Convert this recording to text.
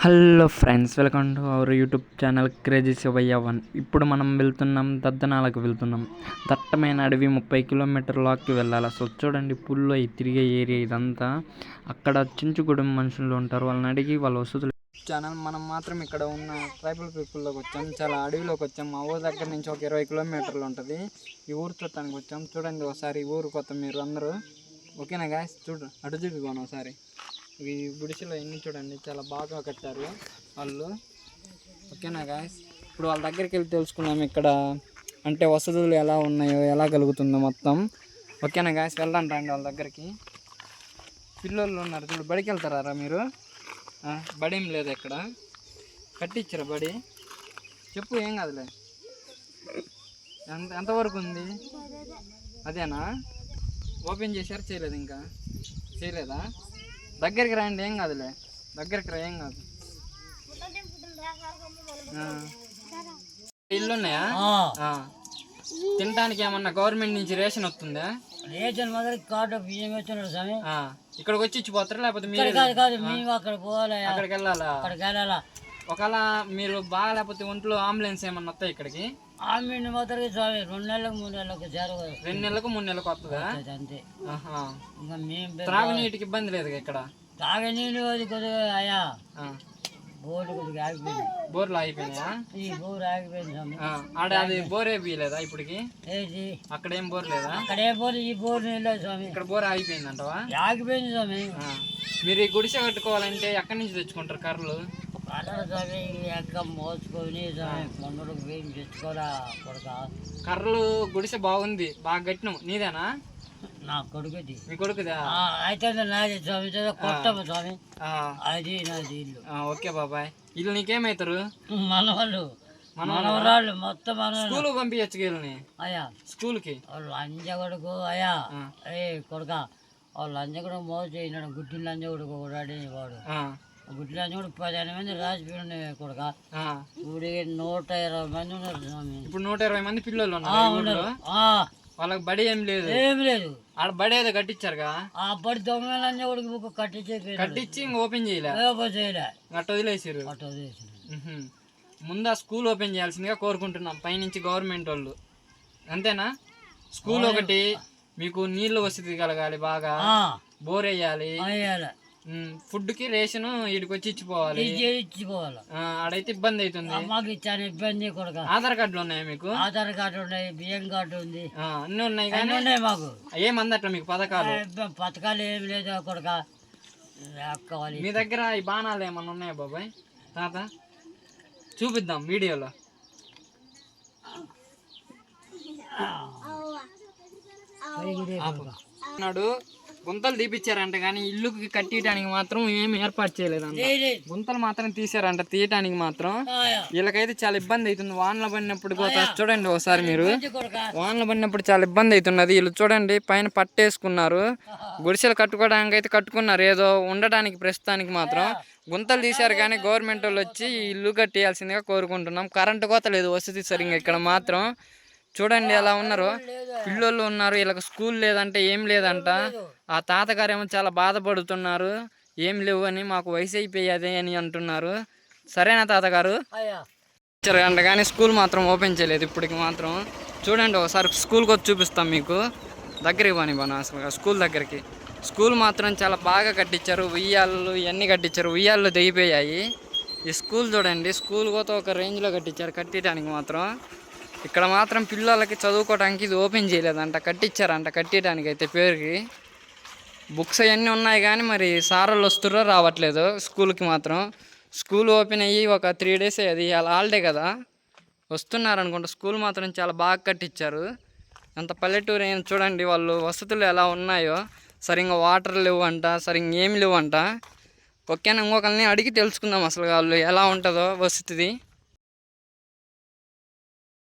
Hello friends, welcome to our YouTube channel crazy Shivayya 1. ఇప్పుడు మనం వెళ్తున్నాం, దద్దనాలకు వెళ్తున్నాం. దట్టమైన అడవి 30 కిలోమీటర్లకి వెళ్ళాలి. అసలు చూడండి, పుల్లో తిరిగే ఏరియా ఇదంతా. అక్కడ చించుగూడెం మనుషులు ఉంటారు, వాళ్ళని అడిగి వాళ్ళ వసతులు ఛానల్. మనం మాత్రం ఇక్కడ ఉన్న ట్రైబల్ పీపుల్లోకి వచ్చాం, చాలా అడవిలోకి వచ్చాం. మా ఊరు దగ్గర నుంచి ఒక 20 కిలోమీటర్లు ఉంటుంది. ఈ ఊరు చూడటానికి వచ్చాం. చూడండి ఒకసారి ఊరు కొత్త మీరు అందరూ. ఓకేనా గాయస్, చూడు అటు చూపిపోను ఒకసారి. ఈ గుడిసెలో ఎన్ని చూడండి, చాలా బాగా కట్టారు వాళ్ళు. ఓకేనా గాయస్, ఇప్పుడు వాళ్ళ దగ్గరికి వెళ్ళి తెలుసుకున్నాం ఇక్కడ అంటే వసతులు ఎలా ఉన్నాయో, ఎలా కలుగుతుందో మొత్తం. ఓకేనా గాయస్, వెళ్దాం రండి వాళ్ళ దగ్గరికి. పిల్లలు ఉన్నారు చూడు, బడికి వెళ్తారా మీరు? బడి ఏం లేదు ఇక్కడ, కట్టించారు బడి. చెప్పు, ఏం కాదులే. ఎంతవరకు ఉంది? అదేనా? ఓపెన్ చేశారు? చేయలేదు, ఇంకా చేయలేదా? దగ్గరికి రండి, ఏం కాదులే. దగ్గరికి రా, ఏం కాదు. ఇల్లు ఉన్నాయా? తినడానికి ఏమన్నా గవర్నమెంట్ నుంచి రేషన్ వస్తుందా? రేషన్ మాత్రం కార్డు బియ్యం వచ్చినాడు స్వామి. ఇక్కడికి వచ్చి ఇచ్చిపోతారా, లేకపోతే మీరు మేము అక్కడ పోవాలి, అక్కడికి వెళ్ళాలా? అక్కడికి వెళ్ళాలా. ఒకవేళ మీరు బాగా లేకపోతే ఒంట్లో అంబులెన్స్ ఏమన్నా వస్తాయి ఇక్కడికి? ఆమె మాత్రం స్వామి 2 నెలలకు 3 నెలలకు జరగదు. 2 నెలలకు 3 నెలలకు వస్తుందా? అంతే. ఇంకా మేము త్రాగునీటికి ఇబ్బంది లేదు ఇక్కడ? తాగే నీళ్ళు అది కొద్దిగా అయ్యా, బోర్డు కొద్దిగా ఆగిపోయింది. బోర్లు ఆగిపోయినాయా? ఈ బోర్ ఆగిపోయింది స్వామి. ఆడ అది బోరే బీయలేదా ఇప్పటికి? ఏంటి అక్కడ ఏం బోర్ లేదా? అక్కడ ఏ బోర్, ఈ బోర్ నీళ్ళు స్వామి. ఇక్కడ బోర్ ఆగిపోయింది అంటవా? ఆగిపోయింది స్వామి. మీరు ఈ గుడిసె కట్టుకోవాలంటే ఎక్కడి నుంచి తెచ్చుకుంటారు కర్రలు? కర్రలు స్వామి ఎక్క మోసుకొని స్వామి కొండలకు వేయం తెచ్చుకోరా కొడక. కర్రలు గుడిసె బాగుంది, బాగా కట్టినాం. నీదేనా? నా కొడుకుది. మీ కొడుకుదా? అయితే నాది స్వామి, కొట్టము స్వామి. అది నాది ఇల్లు. ఓకే బాబాయ్. ఇల్లు నీకేమవుతారు? మనవాళ్ళు మనవరాళ్ళు మొత్తం స్కూల్ పంపించచ్చు వీళ్ళని. అయ్యా స్కూల్ కి లంజ కొడుకు. అయ్యా ఏ కొడుక, వాళ్ళు లంజ కొడుకు మోసం చేసినాడు. గుడ్డి లంజ కొడుకు వాడు. గుడ్డి లంజ కొడుకు 15 మంది రాజపీడు కొడుక. ఇప్పుడు 120 మంది ఉన్నారు స్వామి. ఇప్పుడు 120 మంది పిల్లలు ఉన్నారు. వాళ్ళకి బడి ఏం లేదు? ఏం లేదు. ఆడ బడి ఏదో కట్టించారుగా? ఆ బడి లంజ కొడుకు కట్టించి ఇంక ఓపెన్ చేయలే, అట్ట వదిలేసారు. ముందు ఆ స్కూల్ ఓపెన్ చేయాల్సిందిగా కోరుకుంటున్నాం పైనుంచి గవర్నమెంట్ వాళ్ళు. అంతేనా? స్కూల్ ఒకటి, మీకు నీళ్ళు వసతి కలగాలి, బాగా బోర్ వేయాలి, ఫుడ్ కి రేషన్ వీడికి వచ్చి ఇచ్చిపోవాలి. ఆడైతే ఇబ్బంది అవుతుంది. మాకు చాలా ఇబ్బంది కొడుక. ఆధార్ కార్డులు ఉన్నాయా మీకు? ఆధార్ కార్డు ఉన్నాయి, బియ్యం కార్డు ఉంది, అన్ని ఉన్నాయి. కానీ ఉన్నాయి మాకు. ఏమందట్లా మీకు పథకాలు? పథకాలు ఏమి లేదు కొడుక. మీ దగ్గర ఈ బాణాలు ఏమన్నా ఉన్నాయా బాబాయ్? తాత చూపిద్దాం వీడియోలో. నాడు గుంతలు తీపిచ్చారంట, కానీ ఇల్లుకి కట్టియడానికి మాత్రం ఏమి ఏర్పాటు చేయలేదంట. గుంతలు మాత్రం తీసారంట, తీయటానికి మాత్రం. వీళ్ళకైతే చాలా ఇబ్బంది అవుతుంది. వానలు పడినప్పుడు చూడండి ఒకసారి మీరు, వానలు పడినప్పుడు చాలా ఇబ్బంది అవుతున్నది. వీళ్ళు చూడండి పైన పట్టేసుకున్నారు. గుడిసెలు కట్టుకోవడానికి అయితే కట్టుకున్నారు, ఏదో ఉండడానికి ప్రస్తుతానికి మాత్రం. గుంతలు తీశారు, కానీ గవర్నమెంట్ వాళ్ళు వచ్చి ఇల్లు కట్టేయాల్సిందిగా కోరుకుంటున్నాం. కరెంటు కోత లేదు, వసతి సరిగ్గా ఇక్కడ మాత్రం. చూడండి ఎలా ఉన్నారు, పిల్లోళ్ళు ఉన్నారు. వీళ్ళకి స్కూల్ లేదంటే ఏం లేదంట. ఆ తాతగారేమో చాలా బాధపడుతున్నారు, ఏం లేవు అని, మాకు వయసు అయిపోయేది అని అంటున్నారు. సరేనా తాతగారు? అంట, కానీ స్కూల్ మాత్రం ఓపెన్ చేయలేదు ఇప్పటికి మాత్రం. చూడండి ఒకసారి స్కూల్కి వచ్చి చూపిస్తాం మీకు. దగ్గరికి పోనీ అసలు స్కూల్ దగ్గరికి. స్కూల్ మాత్రం చాలా బాగా కట్టించారు. ఉయ్యాళ్ళు ఇవన్నీ కట్టించారు, ఉయ్యాళ్ళు దిగిపోయాయి. ఈ స్కూల్ చూడండి, స్కూల్ కూడా ఒక రేంజ్లో కట్టించారు. కట్టడానికి మాత్రం ఇక్కడ మాత్రం పిల్లలకి చదువుకోవడానికి ఇది ఓపెన్ చేయలేదంట, కట్టించారంట. కట్టడానికి అయితే పేరుకి బుక్స్ అవన్నీ ఉన్నాయి, కానీ మరి సారోళ్ళు వస్తుర్రో రావట్లేదు స్కూల్కి మాత్రం. స్కూల్ ఓపెన్ అయ్యి ఒక 3 days అది హాలిడే కదా, వస్తున్నారు అనుకుంటా. స్కూల్ మాత్రం చాలా బాగా కట్టించారు. అంత పల్లెటూరు ఏం చూడండి, వాళ్ళు వసతులు ఎలా ఉన్నాయో. సరిగ్గా వాటర్ లేవు అంట, సరిగ్గా ఏమి లేవు అంట. ఓకేనా, ఇంకొకరిని అడిగి తెలుసుకుందాం అసలు వాళ్ళు ఎలా ఉంటుందో వసతిది.